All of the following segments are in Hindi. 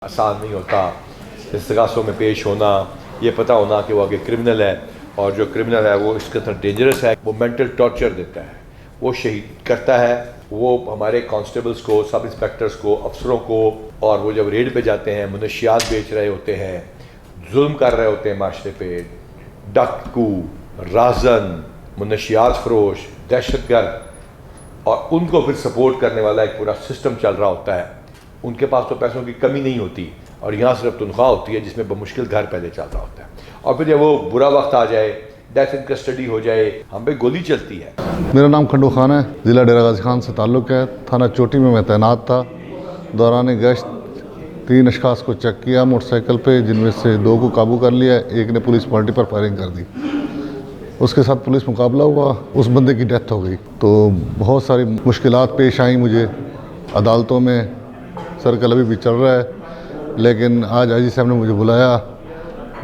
आसान नहीं होता। इस्तगासों में पेश होना, ये पता होना कि वो आगे क्रिमिनल है और जो क्रिमिनल है वो इसके तरह डेंजरस है, वो मेंटल टॉर्चर देता है, वो शहीद करता है। वो हमारे कांस्टेबल्स को, सब इंस्पेक्टर्स को, अफसरों को, और वो जब रेड पे जाते हैं, मनशियात बेच रहे होते हैं, जुल्म कर रहे होते हैं माशरे पे, डाकू, राजन, मनशियात फरोश, दहशतगर्द, और उनको फिर सपोर्ट करने वाला एक पूरा सिस्टम चल रहा होता है। उनके पास तो पैसों की कमी नहीं होती और यहाँ सिर्फ तनख्वाह होती है जिसमें बमुश्किल घर पहले चल रहा होता है। और फिर जब वो बुरा वक्त आ जाए, डेथ इन कस्टडी हो जाए, हम पे गोली चलती है। मेरा नाम खंडू खान है, ज़िला डेरा गाजी खान से ताल्लुक़ है। थाना चोटी में मैं तैनात था। दौरान गश्त 3 अशखास को चेक किया मोटरसाइकिल पे, जिनमें से 2 को काबू कर लिया, एक ने पुलिस पार्टी पर फायरिंग कर दी। उसके साथ पुलिस मुकाबला हुआ, उस बंदे की डेथ हो गई। तो बहुत सारी मुश्किलात पेश आई मुझे अदालतों में। सर्कल अभी भी चल रहा है, लेकिन आज आईजी साहब ने मुझे बुलाया,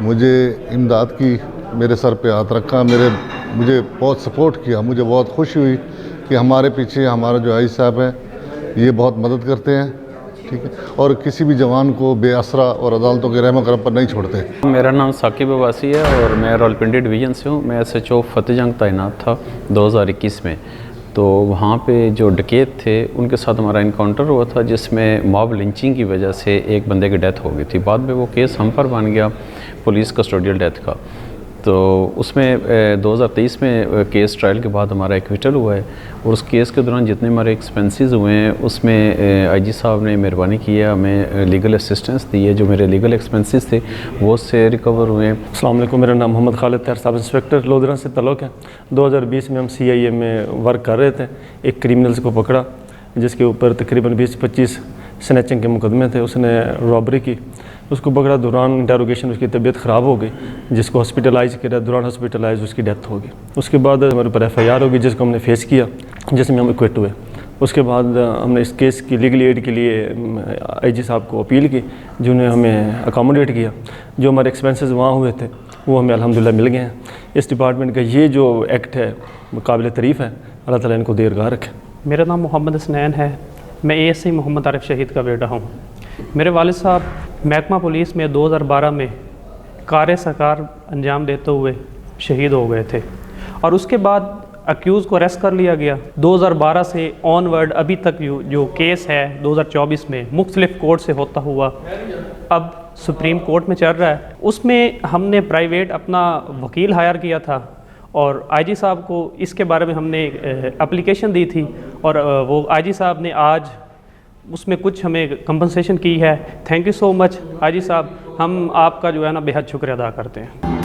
मुझे इमदाद की, मेरे सर पे हाथ रखा, मुझे बहुत सपोर्ट किया। मुझे बहुत खुशी हुई कि हमारे पीछे हमारा जो आईजी साहब है ये बहुत मदद करते हैं, ठीक है, और किसी भी जवान को बेअसरा और अदालतों के रहम करम पर नहीं छोड़ते। मेरा नाम साकिब अब्बासी है और मैं रावलपिंडी डिवीज़न से हूँ। मैं SHO फतेहजंग तैनात था 2021 में। तो वहाँ पे जो डकैत थे उनके साथ हमारा इनकाउंटर हुआ था, जिसमें मॉब लिंचिंग की वजह से एक बंदे की डेथ हो गई थी। बाद में वो केस हम पर बन गया पुलिस कस्टोडियल डेथ का। तो उसमें 2023 में केस ट्रायल के बाद हमारा एक्विटल हुआ है, और उस केस के दौरान जितने हमारे एक्सपेंसेस हुए हैं उसमें आईजी साहब ने मेहरबानी की है, हमें लीगल असिस्टेंस दी है। जो मेरे लीगल एक्सपेंसेस थे वो उससे रिकवर हुए हैं। अस्सलाम वालेकुम, मेरा नाम मोहम्मद खालिद तैयार, सब इंस्पेक्टर लोधरा से ताल्लुक़ है। 2020 में हम CIA में वर्क कर रहे थे। एक क्रिमिनल्स को पकड़ा जिसके ऊपर तकरीबन 20-25 स्नैचिंग के मुकदमे थे। उसने रॉबरी की, उसको पकड़ा। दौरान इंटरोगेशन उसकी तबीयत ख़राब हो गई, जिसको हॉस्पिटलाइज़ किया। दौरान हॉस्पिटलाइज उसकी डेथ हो गई। उसके बाद हमारे ऊपर FIR हो गई, जिसको हमने फेस किया, जिसमें हम एक्विट हुए। उसके बाद हमने इस केस की लीगल एड के लिए IG साहब को अपील की, जिन्होंने हमें अकोमोडेट किया। जो हमारे एक्सपेंसेस वहाँ हुए थे वो हमें अल्हम्दुलिल्लाह मिल गए हैं। इस डिपार्टमेंट का ये जो एक्ट है काबिल तारीफ़ है। अल्लाह ताला इनको देरगाह रखे। मेरा नाम मोहम्मद हसनैन है। मैं ASI मोहम्मद आरिफ शहीद का बेटा हूँ। मेरे वालिद साहब महकमा पुलिस में 2012 में कार्य सरकार अंजाम देते हुए शहीद हो गए थे, और उसके बाद अक्यूज़ को अरेस्ट कर लिया गया। 2012 से ऑनवर्ड अभी तक जो केस है 2024 में मुख्तलिफ कोर्ट से होता हुआ अब सुप्रीम कोर्ट में चल रहा है। उसमें हमने प्राइवेट अपना वकील हायर किया था, और IG साहब को इसके बारे में हमने एप्लीकेशन दी थी, और वो IG साहब ने आज उसमें कुछ हमें कंपनसेशन की है। Thank you so much IG साहब, हम आपका जो है ना बेहद शुक्रिया अदा करते हैं।